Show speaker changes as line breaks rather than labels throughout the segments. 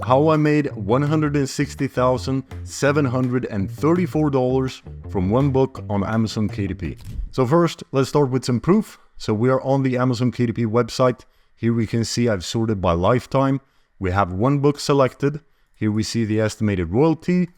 how I made $160,734 from one book on Amazon KDP. So first, let's start with some proof. So we are on the Amazon KDP website. Here we can see I've sorted by lifetime. We have one book selected. Here we see the estimated royalty.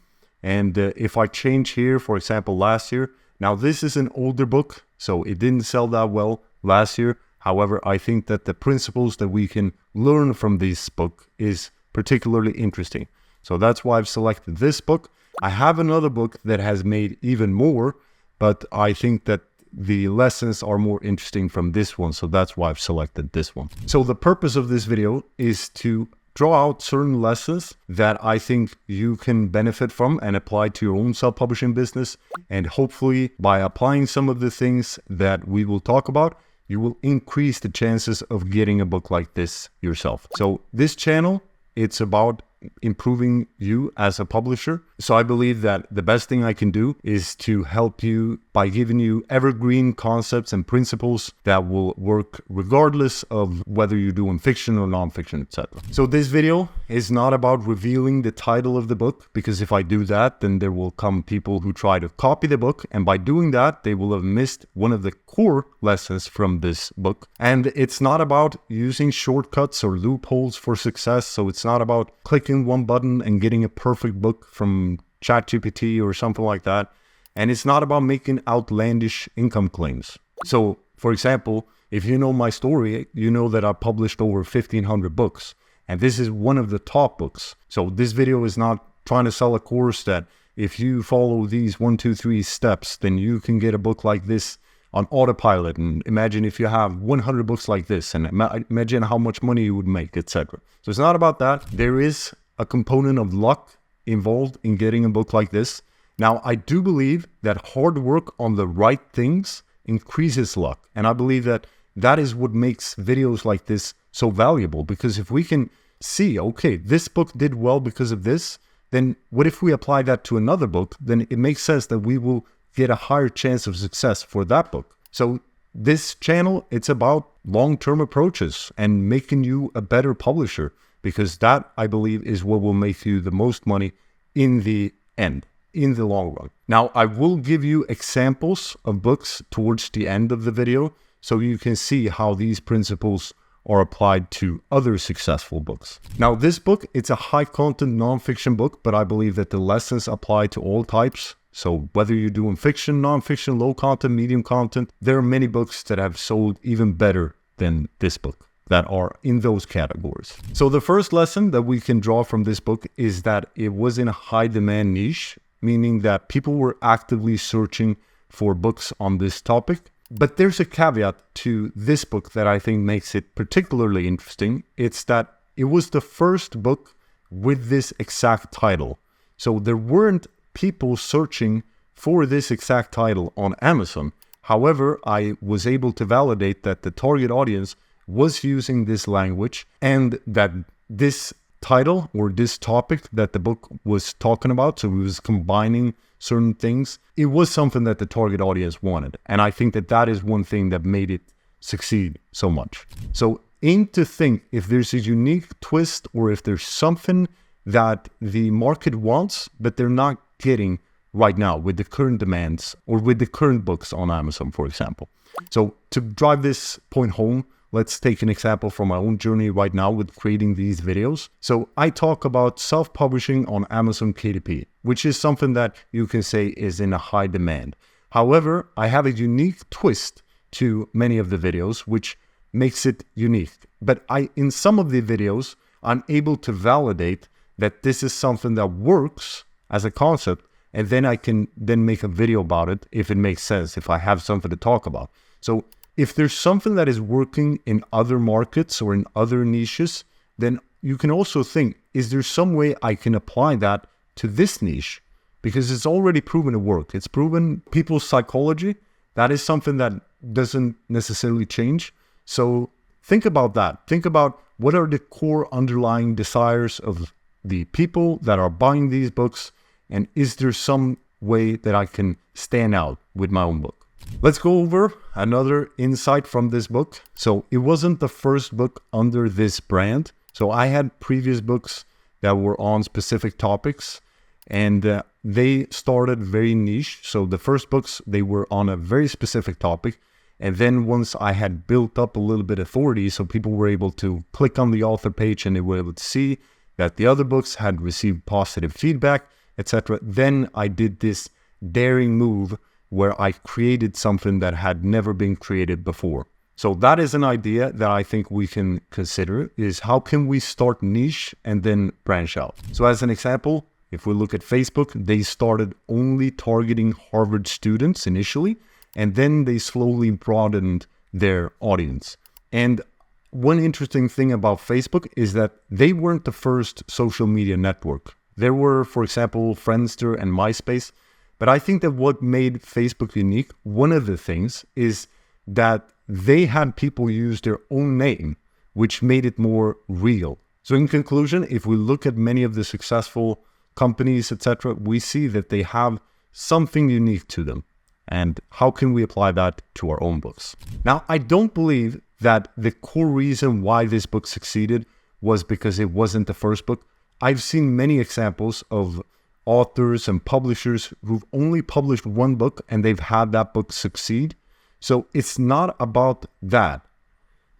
And if I change here, for example, last year, now this is an older book, so it didn't sell that well last year. However, I think that the principles that we can learn from this book is particularly interesting. So that's why I've selected this book. I have another book that has made even more, but I think that the lessons are more interesting from this one. So that's why I've selected this one. So the purpose of this video is to draw out certain lessons that I think you can benefit from and apply to your own self-publishing business. And hopefully by applying some of the things that we will talk about, you will increase the chances of getting a book like this yourself. So this channel, it's about improving you as a publisher. So I believe that the best thing I can do is to help you by giving you evergreen concepts and principles that will work regardless of whether you're doing fiction or nonfiction, etc. So this video is not about revealing the title of the book, because if I do that, then there will come people who try to copy the book, and by doing that, they will have missed one of the core lessons from this book. And it's not about using shortcuts or loopholes for success. So it's not about clicking one button and getting a perfect book from ChatGPT or something like that. And it's not about making outlandish income claims. So, for example, if you know my story, you know that I published over 1,500 books. And this is one of the top books. So this video is not trying to sell a course that if you follow these 1, 2, 3 steps, then you can get a book like this on autopilot. And imagine if you have 100 books like this, and imagine how much money you would make, etc. So it's not about that. There is a component of luck involved in getting a book like this. Now, I do believe that hard work on the right things increases luck. And I believe that that is what makes videos like this so valuable. Because if we can see, okay, this book did well because of this, then what if we apply that to another book? Then it makes sense that we will get a higher chance of success for that book. So this channel, it's about long-term approaches and making you a better publisher, because that, I believe, is what will make you the most money in the end, in the long run. Now, I will give you examples of books towards the end of the video, so you can see how these principles are applied to other successful books. Now, this book, it's a high-content nonfiction book, but I believe that the lessons apply to all types. So whether you're doing fiction, nonfiction, low content, medium content, there are many books that have sold even better than this book that are in those categories. So the first lesson that we can draw from this book is that it was in a high demand niche, meaning that people were actively searching for books on this topic. But there's a caveat to this book that I think makes it particularly interesting. It's that it was the first book with this exact title. So there weren't people searching for this exact title on Amazon. However, I was able to validate that the target audience was using this language, and that this title or this topic that the book was talking about, so it was combining certain things, it was something that the target audience wanted. And I think that that is one thing that made it succeed so much. So aim to think if there's a unique twist or if there's something that the market wants, but they're not getting right now with the current demands or with the current books on Amazon, for example. So to drive this point home, let's take an example from my own journey right now with creating these videos. So I talk about self-publishing on Amazon KDP, which is something that you can say is in a high demand. However, I have a unique twist to many of the videos, which makes it unique. But in some of the videos, I'm able to validate that this is something that works as a concept, and then I can then make a video about it if it makes sense, if I have something to talk about. So if there's something that is working in other markets or in other niches, then you can also think, is there some way I can apply that to this niche? Because it's already proven to work. It's proven people's psychology. That is something that doesn't necessarily change. So think about that. Think about what are the core underlying desires of the people that are buying these books, and is there some way that I can stand out with my own book? Let's go over another insight from this book. So it wasn't the first book under this brand. So I had previous books that were on specific topics. And they started very niche. So the first books, they were on a very specific topic. And then once I had built up a little bit of authority, so people were able to click on the author page and they were able to see that the other books had received positive feedback, etc. Then I did this daring move where I created something that had never been created before. So that is an idea that I think we can consider, is how can we start niche and then branch out? So as an example, if we look at Facebook, they started only targeting Harvard students initially, and then they slowly broadened their audience. And one interesting thing about Facebook is that they weren't the first social media network. There were, for example, Friendster and MySpace. But I think that what made Facebook unique, one of the things, is that they had people use their own name, which made it more real. So in conclusion, if we look at many of the successful companies, etc., we see that they have something unique to them. And how can we apply that to our own books? Now, I don't believe that the core reason why this book succeeded was because it wasn't the first book. I've seen many examples of authors and publishers who've only published one book and they've had that book succeed. So it's not about that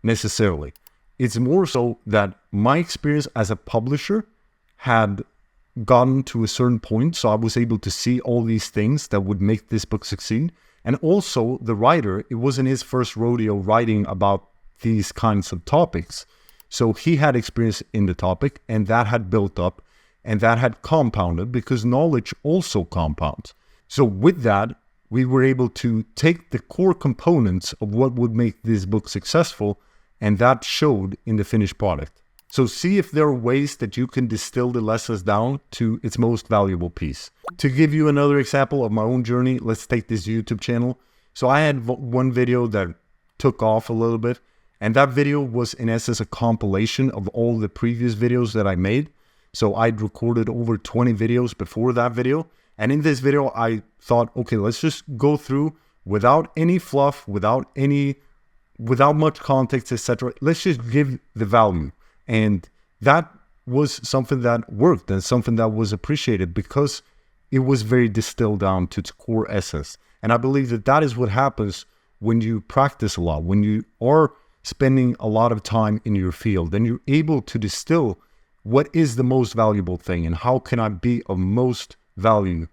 necessarily. It's more so that my experience as a publisher had gotten to a certain point. So I was able to see all these things that would make this book succeed. And also the writer, it wasn't his first rodeo writing about these kinds of topics. So he had experience in the topic and that had built up. And that had compounded because knowledge also compounds. So with that, we were able to take the core components of what would make this book successful, and that showed in the finished product. So see if there are ways that you can distill the lessons down to its most valuable piece. To give you another example of my own journey, let's take this YouTube channel. So I had one video that took off a little bit, and that video was in essence a compilation of all the previous videos that I made. So I'd recorded over 20 videos before that video. And in this video, I thought, okay, let's just go through without any fluff, without much context, etc. Let's just give the value. And that was something that worked and something that was appreciated because it was very distilled down to its core essence. And I believe that that is what happens when you practice a lot, when you are spending a lot of time in your field, then you're able to distill what is the most valuable thing and how can I be of most value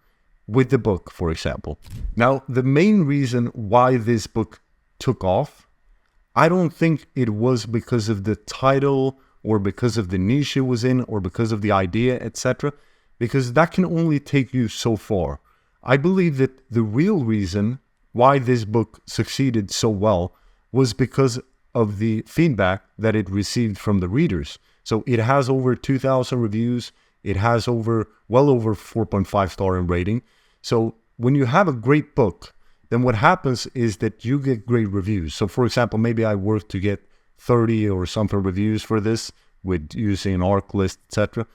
with the book, for example. Now, the main reason why this book took off, I don't think it was because of the title or because of the niche it was in or because of the idea, etc., because that can only take you so far. I believe that the real reason why this book succeeded so well was because of the feedback that it received from the readers. So it has over 2,000 reviews. It has well over 4.5 star in rating. So when you have a great book, then what happens is that you get great reviews. So for example, maybe I worked to get 30 or something reviews for this with using an ARC list, etc.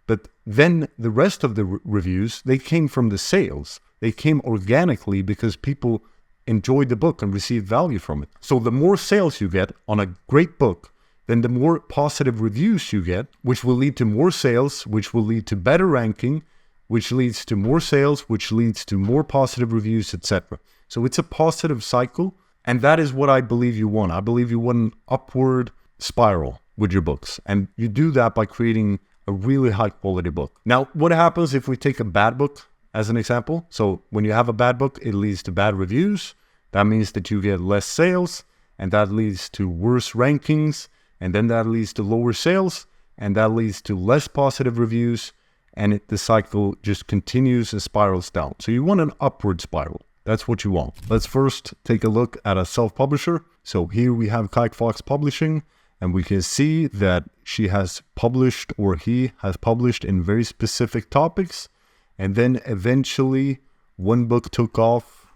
But then the rest of the reviews, they came from the sales. They came organically because people enjoyed the book and received value from it. So the more sales you get on a great book, then the more positive reviews you get, which will lead to more sales, which will lead to better ranking, which leads to more sales, which leads to more positive reviews, etc. So it's a positive cycle, and that is what I believe you want. I believe you want an upward spiral with your books, and you do that by creating a really high quality book. Now, what happens if we take a bad book as an example? So when you have a bad book, it leads to bad reviews. That means that you get less sales, and that leads to worse rankings, and then that leads to lower sales, and that leads to less positive reviews, and the cycle just continues and spirals down. So you want an upward spiral. That's what you want. Let's first take a look at a self-publisher. So here we have Kite Fox Publishing, and we can see that she has published, or he has published, in very specific topics. And then eventually one book took off.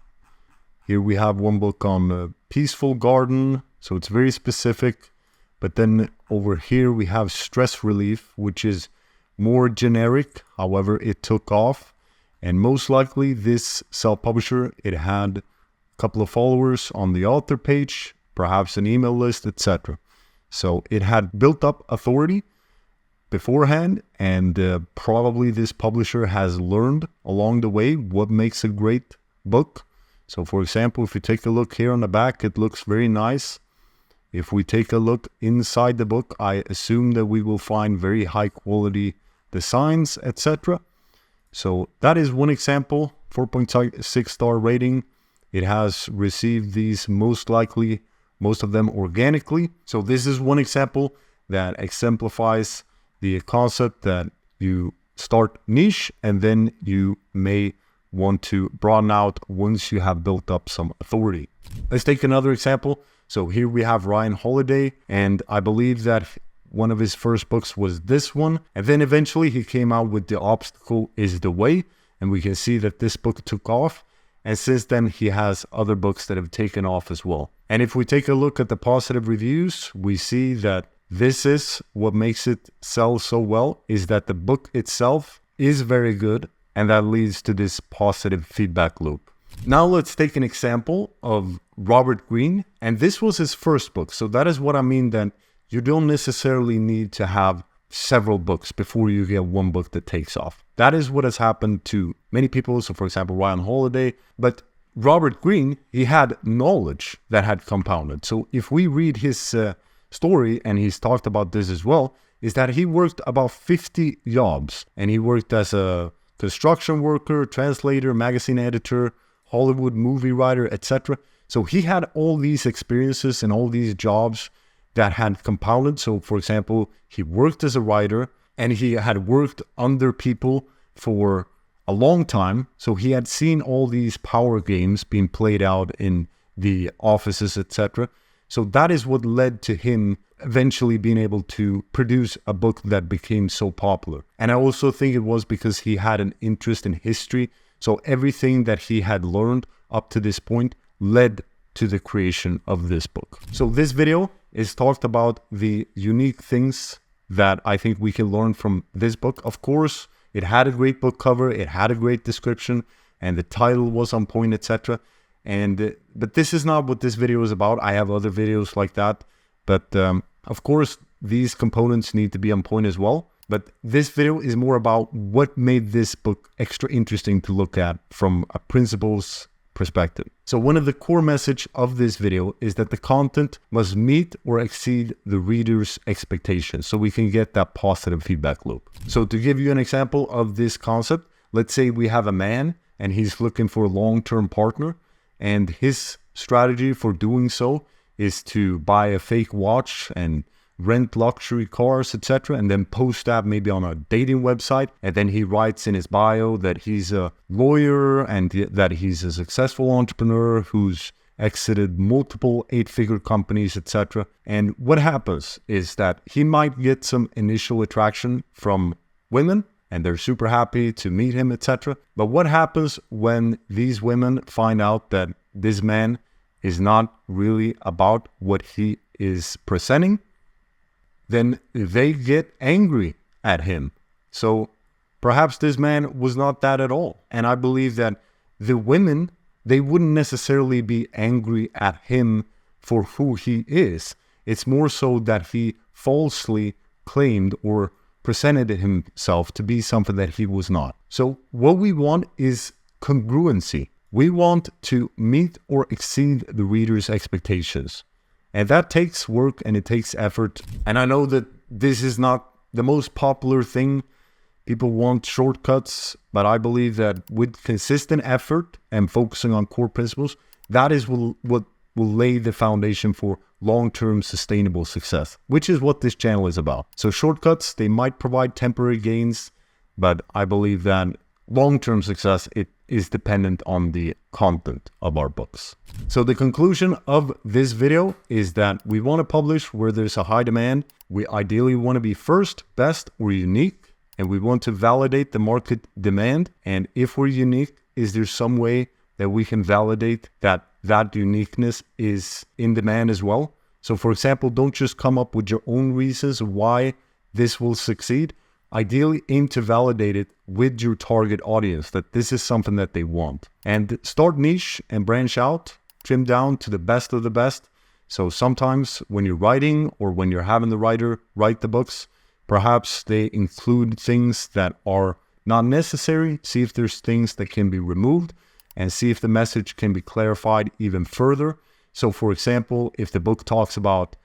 Here we have one book on Peaceful Garden. So it's very specific. But then over here we have Stress Relief, which is more generic. However, it took off. And most likely this self-publisher, it had a couple of followers on the author page, perhaps an email list, etc. So it had built up authority, beforehand, and probably this publisher has learned along the way what makes a great book. So for example, if you take a look here on the back, it looks very nice. If we take a look inside the book, I assume that we will find very high quality designs, etc. So that is one example, 4.6 star rating. It has received these most of them organically. So this is one example that exemplifies the concept that you start niche and then you may want to broaden out once you have built up some authority. Let's take another example. So here we have Ryan Holiday, and I believe that one of his first books was this one. And then eventually he came out with The Obstacle is the Way. And we can see that this book took off. And since then, he has other books that have taken off as well. And if we take a look at the positive reviews, we see that this is what makes it sell so well, is that the book itself is very good. And that leads to this positive feedback loop. Now let's take an example of Robert Greene. And this was his first book. So that is what I mean, that you don't necessarily need to have several books before you get one book that takes off. That is what has happened to many people. So for example, Ryan Holiday. But Robert Greene, he had knowledge that had compounded. So if we read his story, and he's talked about this as well, is that he worked about 50 jobs. And he worked as a construction worker, translator, magazine editor, Hollywood movie writer, etc. So he had all these experiences and all these jobs that had compounded. So for example, he worked as a writer and he had worked under people for a long time. So he had seen all these power games being played out in the offices, etc. So that is what led to him eventually being able to produce a book that became so popular. And I also think it was because he had an interest in history. So everything that he had learned up to this point led to the creation of this book. So this video is talked about the unique things that I think we can learn from this book. Of course, it had a great book cover, it had a great description, and the title was on point, etc. But this is not what this video is about. I have other videos like that. But of course, these components need to be on point as well. But this video is more about what made this book extra interesting to look at from a principles perspective. So one of the core message of this video is that the content must meet or exceed the reader's expectations so we can get that positive feedback loop. So to give you an example of this concept, let's say we have a man and he's looking for a long-term partner, and his strategy for doing so is to buy a fake watch and rent luxury cars, etc., and then post that maybe on a dating website. And then he writes in his bio that he's a lawyer and that he's a successful entrepreneur who's exited multiple 8-figure companies, etc. And what happens is that he might get some initial attraction from women and they're super happy to meet him, etc. But what happens when these women find out that this man is not really about what he is presenting? Then they get angry at him. So perhaps this man was not that at all. And I believe that the women, they wouldn't necessarily be angry at him for who he is. It's more so that he falsely claimed or presented himself to be something that he was not. So what we want is congruency. We want to meet or exceed the reader's expectations. And that takes work and it takes effort. And I know that this is not the most popular thing. People want shortcuts, but I believe that with consistent effort and focusing on core principles, that is what will lay the foundation for long-term sustainable success, which is what this channel is about. So shortcuts, they might provide temporary gains, but I believe that long-term success, it is dependent on the content of our books. So the conclusion of this video is that we want to publish where there's a high demand. We ideally want to be first, best, or unique, and we want to validate the market demand. And if we're unique, is there some way that we can validate that that uniqueness is in demand as well? So for example, don't just come up with your own reasons why this will succeed. Ideally, aim to validate it with your target audience, that this is something that they want. And start niche and branch out, trim down to the best of the best. So sometimes when you're writing or when you're having the writer write the books, Perhaps they include things that are not necessary, see if there's things that can be removed, and see if the message can be clarified even further. So for example, if the book talks about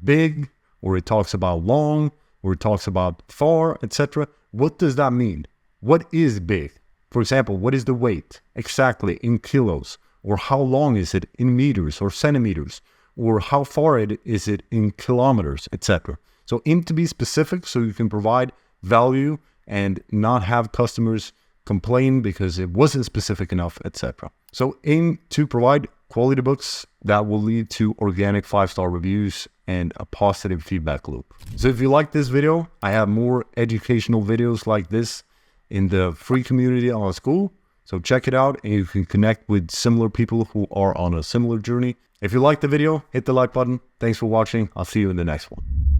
big, or it talks about long, or it talks about far, etc., what does that mean? What is big? For example, what is the weight exactly in kilos? Or how long is it in meters or centimeters? Or how far is it in kilometers, etc. So aim to be specific so you can provide value and not have customers complain because it wasn't specific enough, etc. So aim to provide quality books that will lead to organic 5-star reviews and a positive feedback loop. So if you like this video, I have more educational videos like this in the free community on Skool. So check it out and you can connect with similar people who are on a similar journey. If you liked the video, hit the like button. Thanks for watching. I'll see you in the next one.